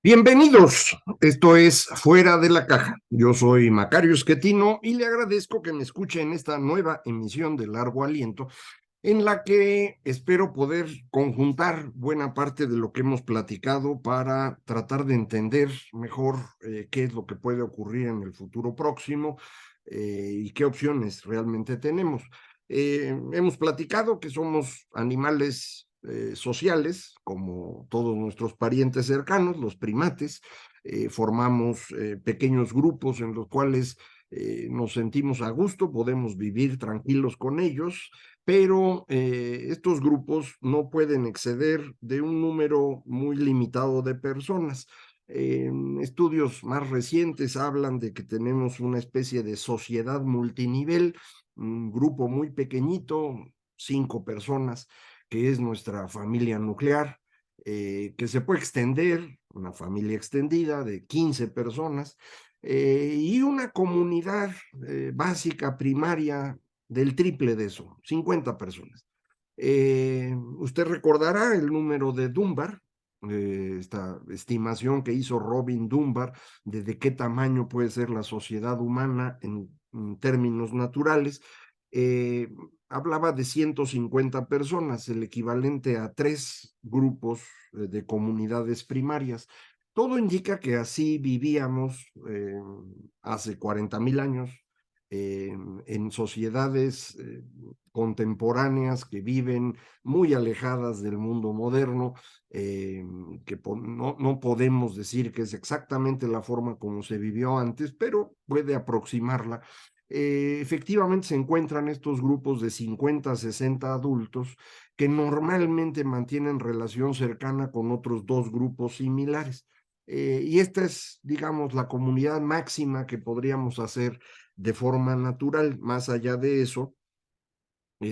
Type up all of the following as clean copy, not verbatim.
Bienvenidos, esto es Fuera de la Caja. Yo soy Macario Esquetino y le agradezco que me escuche en esta nueva emisión de Largo Aliento, en la que espero poder conjuntar buena parte de lo que hemos platicado para tratar de entender mejor qué es lo que puede ocurrir en el futuro próximo y qué opciones realmente tenemos. Hemos platicado que somos animales sociales, como todos nuestros parientes cercanos, los primates. Formamos pequeños grupos en los cuales nos sentimos a gusto, podemos vivir tranquilos con ellos, pero estos grupos no pueden exceder de un número muy limitado de personas. Estudios más recientes hablan de que tenemos una especie de sociedad multinivel, un grupo muy pequeñito, 5 personas, que es nuestra familia nuclear, que se puede extender, una familia extendida de 15 personas, y una comunidad básica, primaria, del triple de eso, 50 personas. Usted recordará el número de Dunbar, esta estimación que hizo Robin Dunbar de qué tamaño puede ser la sociedad humana en términos naturales. Eh, Hablaba de 150 personas, el equivalente a 3 grupos de comunidades primarias. Todo indica que así vivíamos hace 40.000 años en sociedades contemporáneas que viven muy alejadas del mundo moderno, que no podemos decir que es exactamente la forma como se vivió antes, pero puede aproximarla. Efectivamente se encuentran estos grupos de 50 a 60 adultos que normalmente mantienen relación cercana con otros 2 grupos similares. Y esta es, digamos, la comunidad máxima que podríamos hacer de forma natural. Más allá de eso,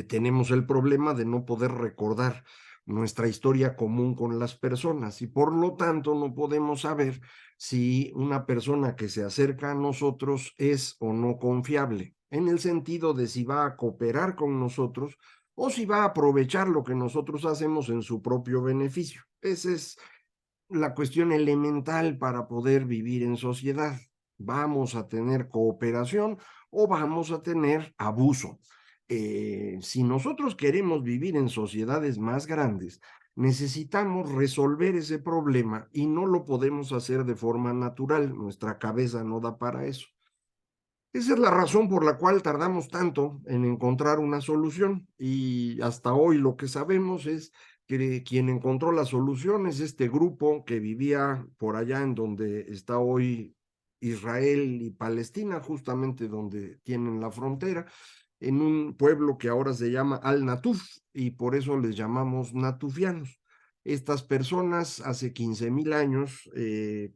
tenemos el problema de no poder recordar nuestra historia común con las personas y por lo tanto no podemos saber si una persona que se acerca a nosotros es o no confiable, en el sentido de si va a cooperar con nosotros o si va a aprovechar lo que nosotros hacemos en su propio beneficio. Esa es la cuestión elemental para poder vivir en sociedad. ¿Vamos a tener cooperación o vamos a tener abuso? Si nosotros queremos vivir en sociedades más grandes, necesitamos resolver ese problema y no lo podemos hacer de forma natural. Nuestra cabeza no da para eso. Esa es la razón por la cual tardamos tanto en encontrar una solución y hasta hoy lo que sabemos es que quien encontró la solución es este grupo que vivía por allá en donde está hoy Israel y Palestina, justamente donde tienen la frontera, en un pueblo que ahora se llama Al-Natuf y por eso les llamamos natufianos. Estas personas hace 15.000 años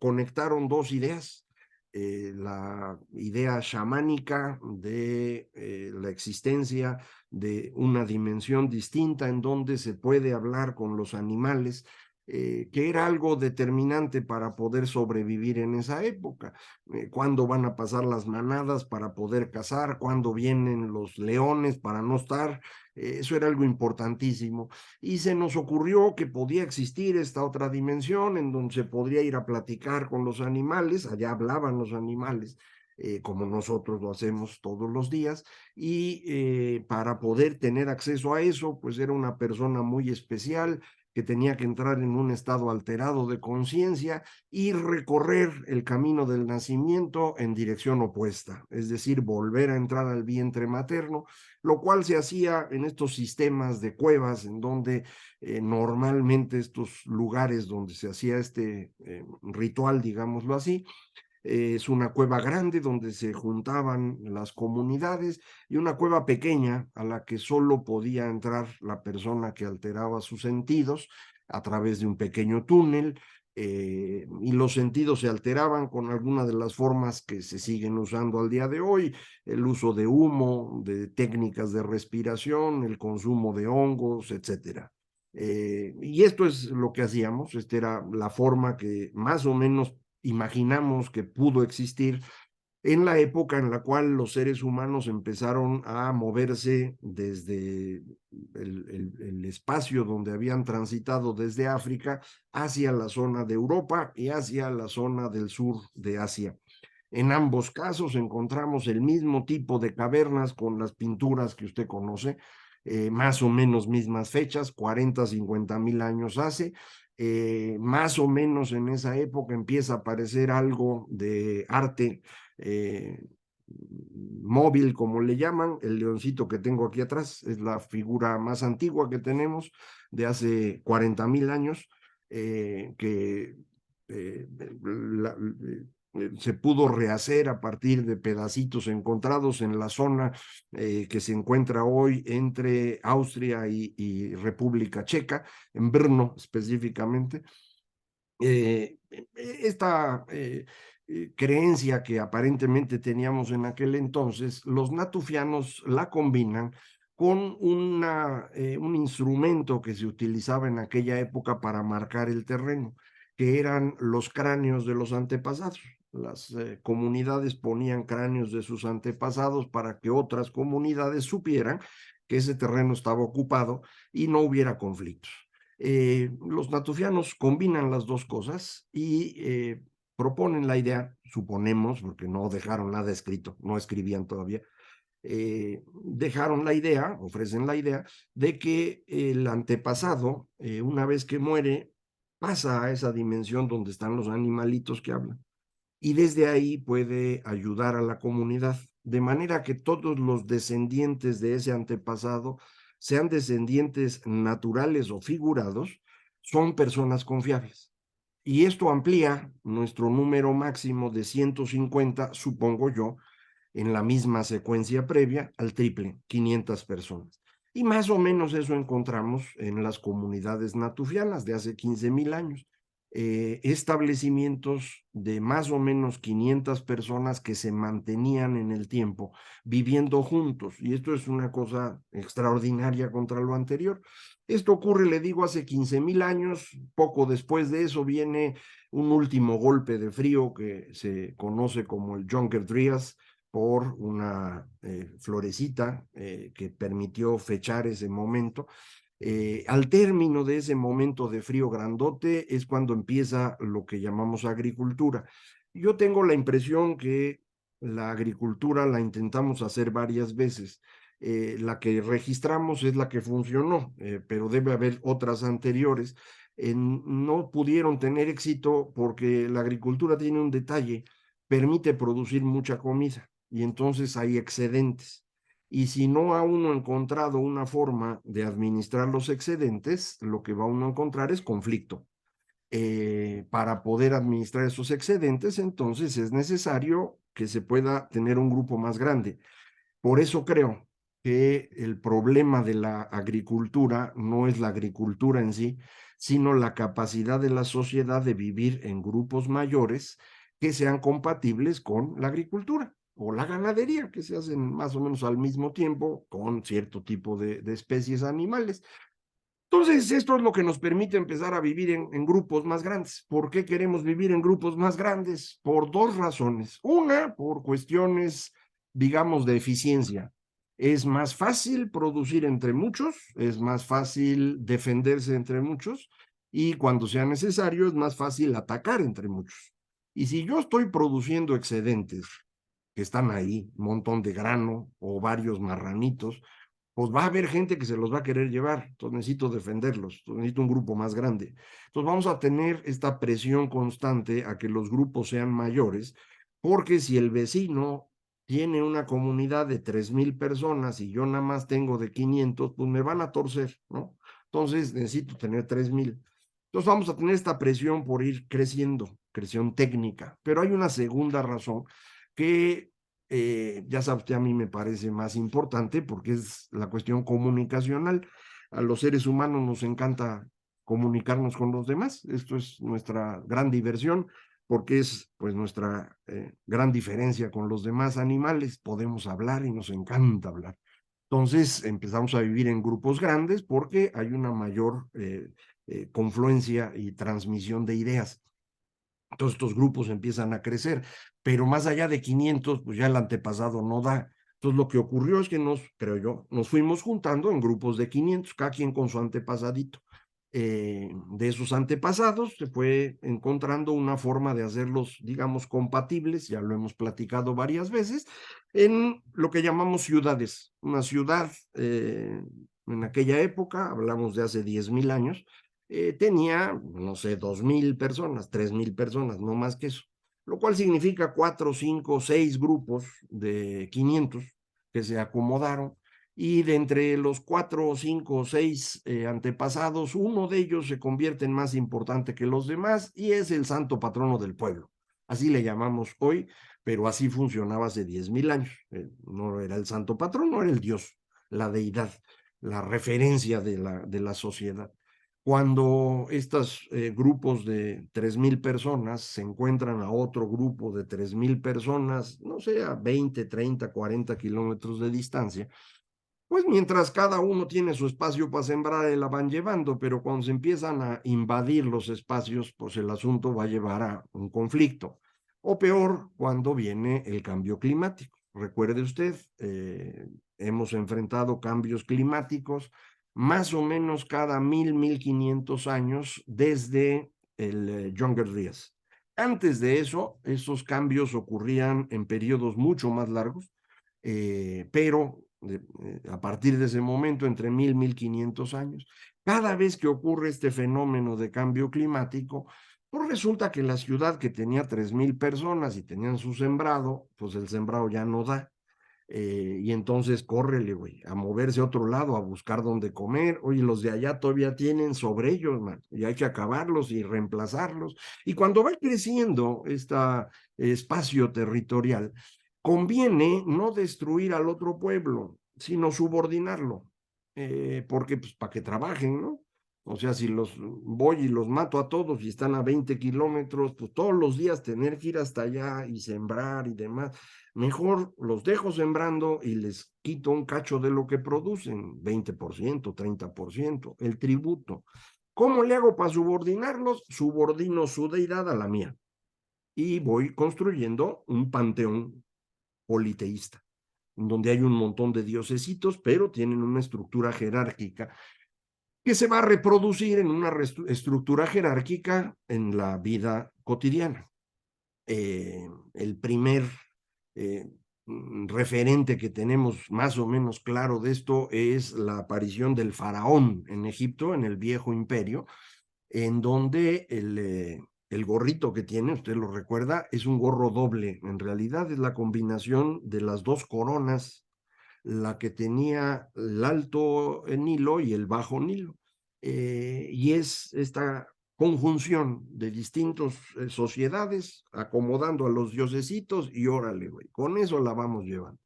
conectaron 2 ideas, la idea chamánica de la existencia de una dimensión distinta en donde se puede hablar con los animales, que era algo determinante para poder sobrevivir en esa época. Cuándo van a pasar las manadas para poder cazar, cuándo vienen los leones para no estar, eso era algo importantísimo. Y se nos ocurrió que podía existir esta otra dimensión en donde se podría ir a platicar con los animales, allá hablaban los animales, como nosotros lo hacemos todos los días, y para poder tener acceso a eso, pues era una persona muy especial que tenía que entrar en un estado alterado de conciencia y recorrer el camino del nacimiento en dirección opuesta, es decir, volver a entrar al vientre materno, lo cual se hacía en estos sistemas de cuevas en donde normalmente estos lugares donde se hacía este ritual, digámoslo así, es una cueva grande donde se juntaban las comunidades y una cueva pequeña a la que solo podía entrar la persona que alteraba sus sentidos a través de un pequeño túnel, y los sentidos se alteraban con alguna de las formas que se siguen usando al día de hoy, el uso de humo, de técnicas de respiración, el consumo de hongos, etcétera. Y esto es lo que hacíamos, esta era la forma que más o menos imaginamos que pudo existir en la época en la cual los seres humanos empezaron a moverse desde el espacio donde habían transitado desde África hacia la zona de Europa y hacia la zona del sur de Asia. En ambos casos encontramos el mismo tipo de cavernas con las pinturas que usted conoce, más o menos mismas fechas, 40, 50 mil años hace. Más o menos en esa época empieza a aparecer algo de arte móvil, como le llaman. El leoncito que tengo aquí atrás es la figura más antigua que tenemos, de hace 40 mil años, que eh, la, se pudo rehacer a partir de pedacitos encontrados en la zona que se encuentra hoy entre Austria y República Checa, en Brno específicamente. Esta creencia que aparentemente teníamos en aquel entonces, los natufianos la combinan con un instrumento que se utilizaba en aquella época para marcar el terreno, que eran los cráneos de los antepasados. Las comunidades ponían cráneos de sus antepasados para que otras comunidades supieran que ese terreno estaba ocupado y no hubiera conflictos. Los natufianos combinan las dos cosas y proponen la idea, suponemos, porque no dejaron nada escrito, no escribían todavía, dejaron la idea, ofrecen la idea de que el antepasado, una vez que muere, pasa a esa dimensión donde están los animalitos que hablan y desde ahí puede ayudar a la comunidad, de manera que todos los descendientes de ese antepasado, sean descendientes naturales o figurados, son personas confiables. Y esto amplía nuestro número máximo de 150, supongo yo, en la misma secuencia previa al triple, 500 personas. Y más o menos eso encontramos en las comunidades natufianas de hace 15,000 años. Establecimientos de más o menos 500 personas que se mantenían en el tiempo viviendo juntos. Y esto es una cosa extraordinaria contra lo anterior. Esto ocurre, le digo, hace 15,000 años. Poco después de eso viene un último golpe de frío que se conoce como el Junker Dryas, por una florecita que permitió fechar ese momento. Al término de ese momento de frío grandote es cuando empieza lo que llamamos agricultura. Yo tengo la impresión que la agricultura la intentamos hacer varias veces. La que registramos es la que funcionó, pero debe haber otras anteriores. No pudieron tener éxito porque la agricultura tiene un detalle, permite producir mucha comida y entonces hay excedentes. Y si no ha uno encontrado una forma de administrar los excedentes, lo que va uno a encontrar es conflicto. Para poder administrar esos excedentes, entonces es necesario que se pueda tener un grupo más grande. Por eso creo que el problema de la agricultura no es la agricultura en sí, sino la capacidad de la sociedad de vivir en grupos mayores que sean compatibles con la agricultura o la ganadería, que se hacen más o menos al mismo tiempo con cierto tipo de especies animales. Entonces, esto es lo que nos permite empezar a vivir en grupos más grandes. ¿Por qué queremos vivir en grupos más grandes? Por dos razones. Una, por cuestiones, digamos, de eficiencia. Es más fácil producir entre muchos, es más fácil defenderse entre muchos y cuando sea necesario es más fácil atacar entre muchos. Y si yo estoy produciendo excedentes que están ahí, un montón de grano o varios marranitos, pues va a haber gente que se los va a querer llevar. Entonces necesito defenderlos, entonces necesito un grupo más grande. Entonces vamos a tener esta presión constante a que los grupos sean mayores, porque si el vecino tiene una comunidad de 3,000 personas y yo nada más tengo de 500, pues me van a torcer, ¿no? Entonces necesito tener 3,000. Entonces vamos a tener esta presión por ir creciendo, presión técnica. Pero hay una segunda razón que ya sabe usted, a mí me parece más importante porque es la cuestión comunicacional. A los seres humanos nos encanta comunicarnos con los demás. Esto es nuestra gran diversión porque es pues nuestra gran diferencia con los demás animales. Podemos hablar y nos encanta hablar. Entonces empezamos a vivir en grupos grandes porque hay una mayor confluencia y transmisión de ideas. Entonces estos grupos empiezan a crecer, pero más allá de 500, pues ya el antepasado no da. Entonces lo que ocurrió es que creo yo, nos fuimos juntando en grupos de 500, cada quien con su antepasadito. De esos antepasados se fue encontrando una forma de hacerlos, digamos, compatibles, ya lo hemos platicado varias veces, en lo que llamamos ciudades. Una ciudad en aquella época, hablamos de hace 10,000 años, tenía, no sé, 2,000 personas, 3,000 personas, no más que eso, lo cual significa 4, 5, 6 grupos de 500 que se acomodaron, y de entre los 4, 5 o 6 antepasados, uno de ellos se convierte en más importante que los demás y es el santo patrono del pueblo. Así le llamamos hoy, pero así funcionaba hace 10,000 años. No era el santo patrono, era el dios, la deidad, la referencia de la sociedad. Cuando estos grupos de 3,000 personas se encuentran a otro grupo de 3,000 personas, no sé, a 20, 30, 40 kilómetros de distancia, pues mientras cada uno tiene su espacio para sembrar, la van llevando, pero cuando se empiezan a invadir los espacios, pues el asunto va a llevar a un conflicto. O peor, cuando viene el cambio climático. Recuerde usted, hemos enfrentado cambios climáticos más o menos cada 1,500 años desde el Younger Dryas. Antes de eso, esos cambios ocurrían en periodos mucho más largos, pero a partir de ese momento, entre 1,500 años, cada vez que ocurre este fenómeno de cambio climático, pues resulta que la ciudad que tenía 3,000 personas y tenían su sembrado, pues el sembrado ya no da. Y entonces córrele, güey, a moverse a otro lado, a buscar dónde comer. Oye, los de allá todavía tienen sobre ellos, man, y hay que acabarlos y reemplazarlos. Y cuando va creciendo este espacio territorial, conviene no destruir al otro pueblo, sino subordinarlo, porque pues para que trabajen, ¿no? O sea, si los voy y los mato a todos y están a 20 kilómetros, pues todos los días tener que ir hasta allá y sembrar y demás, mejor los dejo sembrando y les quito un cacho de lo que producen, 20%, 30%, el tributo. ¿Cómo le hago para subordinarlos? Subordino su deidad a la mía y voy construyendo un panteón politeísta, donde hay un montón de diosesitos, pero tienen una estructura jerárquica que se va a reproducir en una estructura jerárquica en la vida cotidiana. El primer eh, referente que tenemos más o menos claro de esto es la aparición del faraón en Egipto, en el viejo imperio, en donde el gorrito que tiene, usted lo recuerda, es un gorro doble. En realidad es la combinación de las dos coronas, la que tenía el alto Nilo y el bajo Nilo. Y es esta conjunción de distintas sociedades acomodando a los diosesitos y órale, güey, con eso la vamos llevando.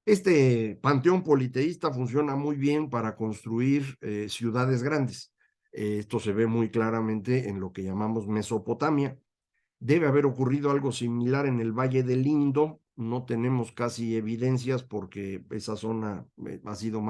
Este panteón politeísta funciona muy bien para construir ciudades grandes. Esto se ve muy claramente en lo que llamamos Mesopotamia. Debe haber ocurrido algo similar en el Valle del Indo. No tenemos casi evidencias porque esa zona ha sido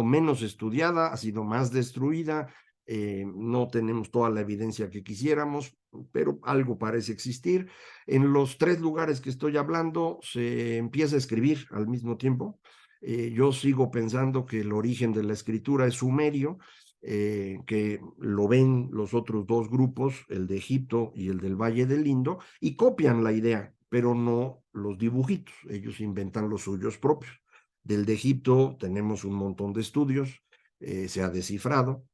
menos estudiada, ha sido más destruida. No tenemos toda la evidencia que quisiéramos, pero algo parece existir. En los 3 lugares que estoy hablando se empieza a escribir al mismo tiempo. Yo sigo pensando que el origen de la escritura es sumerio, que lo ven los otros 2 grupos, el de Egipto y el del Valle del Indo, y copian la idea, pero no los dibujitos, ellos inventan los suyos propios. Del de Egipto tenemos un montón de estudios, se ha descifrado.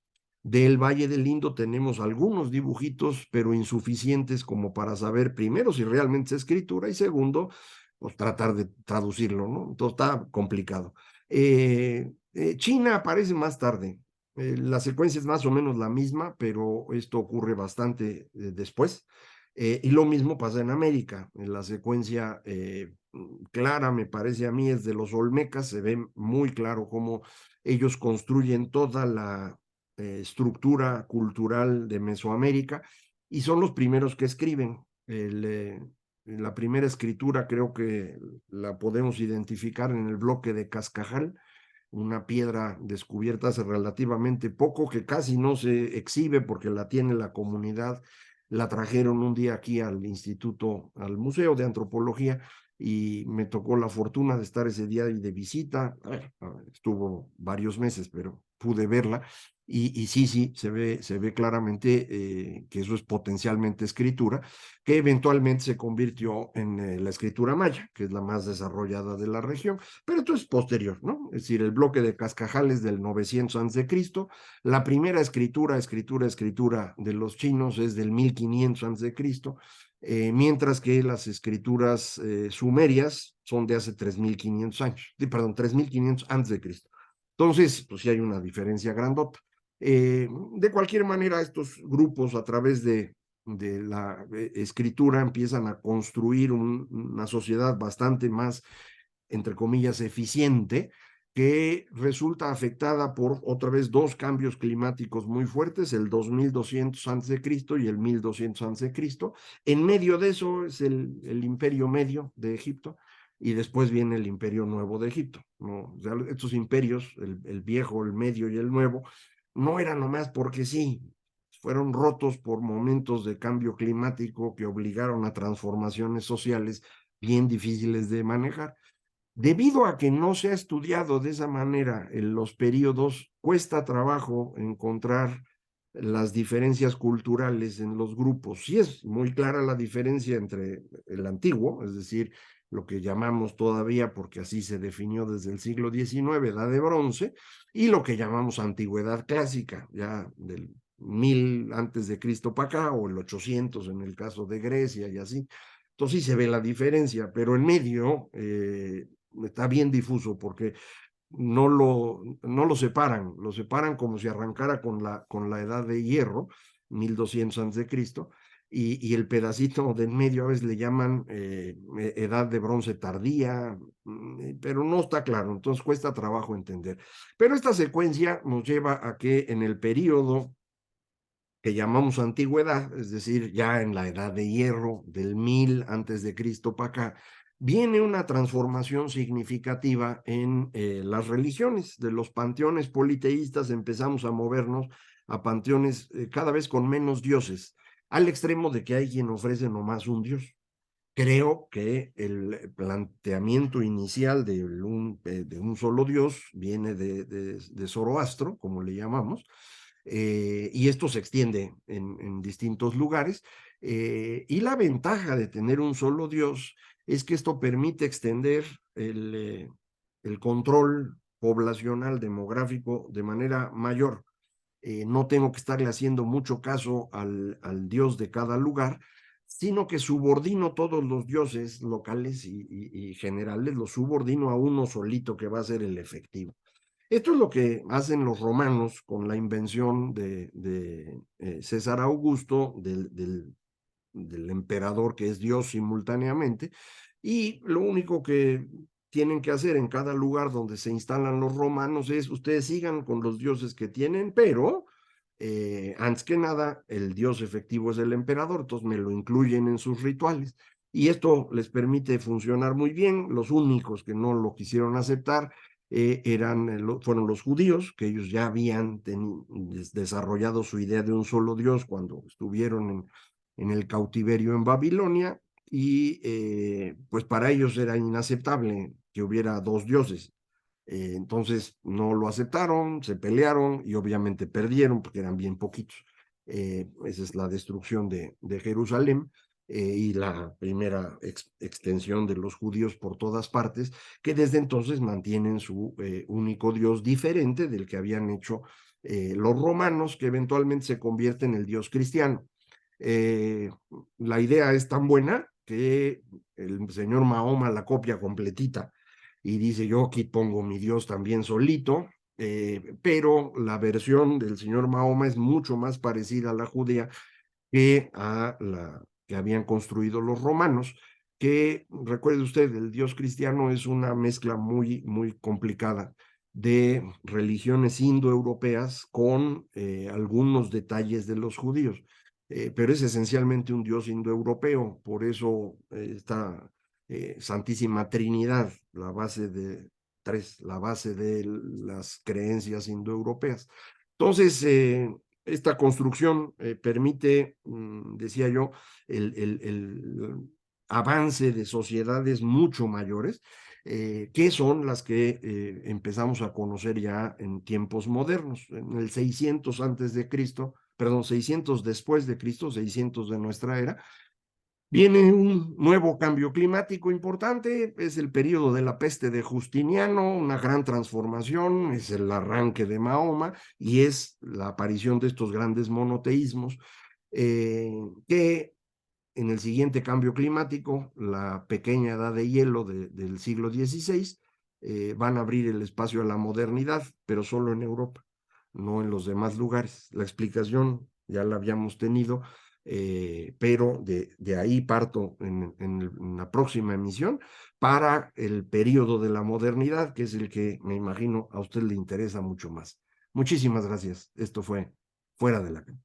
Del Valle del Indo tenemos algunos dibujitos, pero insuficientes como para saber, primero, si realmente es escritura y segundo, pues tratar de traducirlo, ¿no? Entonces está complicado. China aparece más tarde. La secuencia es más o menos la misma, pero esto ocurre bastante después. Y lo mismo pasa en América. En la secuencia clara, me parece a mí, es de los Olmecas. Se ve muy claro cómo ellos construyen toda la estructura cultural de Mesoamérica y son los primeros que escriben. La primera escritura creo que la podemos identificar en el bloque de Cascajal, una piedra descubierta hace relativamente poco, que casi no se exhibe porque la tiene la comunidad. La trajeron un día aquí al instituto, al Museo de Antropología, y me tocó la fortuna de estar ese día de visita. Estuvo varios meses, pero pude verla. Y sí, sí, se ve claramente que eso es potencialmente escritura, que eventualmente se convirtió en la escritura maya, que es la más desarrollada de la región, pero esto es posterior, ¿no? Es decir, el bloque de Cascajales del 900 a.C., la primera escritura de los chinos es del 1500 a.C., mientras que las escrituras sumerias son de hace 3500 años, perdón, 3500 antes de Cristo. Entonces, pues sí hay una diferencia grandota. De cualquier manera, estos grupos a través de la escritura empiezan a construir una sociedad bastante más, entre comillas, eficiente, que resulta afectada por otra vez dos cambios climáticos muy fuertes, el 2200 a.C. y el 1200 a.C. En medio de eso es el imperio medio de Egipto, y después viene el imperio nuevo de Egipto, ¿no? O sea, estos imperios, el viejo, el medio y el nuevo, no eran nomás porque sí, fueron rotos por momentos de cambio climático que obligaron a transformaciones sociales bien difíciles de manejar. Debido a que no se ha estudiado de esa manera en los periodos, cuesta trabajo encontrar las diferencias culturales en los grupos. Sí es muy clara la diferencia entre el antiguo, es decir, lo que llamamos todavía, porque así se definió desde el siglo XIX, edad de bronce, y lo que llamamos antigüedad clásica, ya del 1000 antes de Cristo para acá, o el 800 en el caso de Grecia y así. Entonces sí se ve la diferencia, pero en medio está bien difuso porque no lo separan como si arrancara con la edad de hierro, 1200 antes de Cristo, y el pedacito de en medio a veces le llaman edad de bronce tardía, pero no está claro, entonces cuesta trabajo entender. Pero esta secuencia nos lleva a que en el periodo que llamamos antigüedad, es decir, ya en la edad de hierro, del 1000 antes de Cristo para acá, viene una transformación significativa en las religiones. De los panteones politeístas empezamos a movernos a panteones cada vez con menos dioses, al extremo de que hay quien ofrece nomás un dios. Creo que el planteamiento inicial de un solo dios viene de Zoroastro, como le llamamos, y esto se extiende en distintos lugares. Y la ventaja de tener un solo Dios es que esto permite extender el control poblacional demográfico de manera mayor. No tengo que estarle haciendo mucho caso al Dios de cada lugar, sino que subordino todos los dioses locales y generales, los subordino a uno solito que va a ser el efectivo. Esto es lo que hacen los romanos con la invención de César Augusto, del emperador que es Dios simultáneamente, y lo único que tienen que hacer en cada lugar donde se instalan los romanos es, ustedes sigan con los dioses que tienen, pero antes que nada, el dios efectivo es el emperador, entonces me lo incluyen en sus rituales. Y esto les permite funcionar muy bien. Los únicos que no lo quisieron aceptar fueron los judíos, que ellos ya habían desarrollado su idea de un solo Dios cuando estuvieron en el cautiverio en Babilonia, y pues para ellos era inaceptable que hubiera dos dioses. Entonces no lo aceptaron, se pelearon y obviamente perdieron porque eran bien poquitos. Esa es la destrucción de Jerusalén y la primera extensión de los judíos por todas partes, que desde entonces mantienen su único Dios diferente del que habían hecho los romanos, que eventualmente se convierte en el Dios cristiano. Eh, la idea es tan buena que el señor Mahoma la copia completita y dice: yo aquí pongo mi Dios también solito, pero la versión del señor Mahoma es mucho más parecida a la judía que a la que habían construido los romanos, que recuerde usted, el Dios cristiano es una mezcla muy, muy complicada de religiones indoeuropeas con algunos detalles de los judíos, pero es esencialmente un Dios indoeuropeo, por eso está Santísima Trinidad, la base de la base de las creencias indoeuropeas. Entonces, esta construcción permite, decía yo, el avance de sociedades mucho mayores, que son las que empezamos a conocer ya en tiempos modernos, en el 600 antes de Cristo, perdón, 600 después de Cristo, 600 de nuestra era. Viene un nuevo cambio climático importante, es el periodo de la peste de Justiniano, una gran transformación, es el arranque de Mahoma y es la aparición de estos grandes monoteísmos que en el siguiente cambio climático, la pequeña edad de hielo del siglo XVI, van a abrir el espacio a la modernidad, pero solo en Europa, no en los demás lugares. La explicación ya la habíamos tenido, pero de ahí parto en la próxima emisión para el periodo de la modernidad, que es el que me imagino a usted le interesa mucho más. Muchísimas gracias. Esto fue Fuera de la Cama.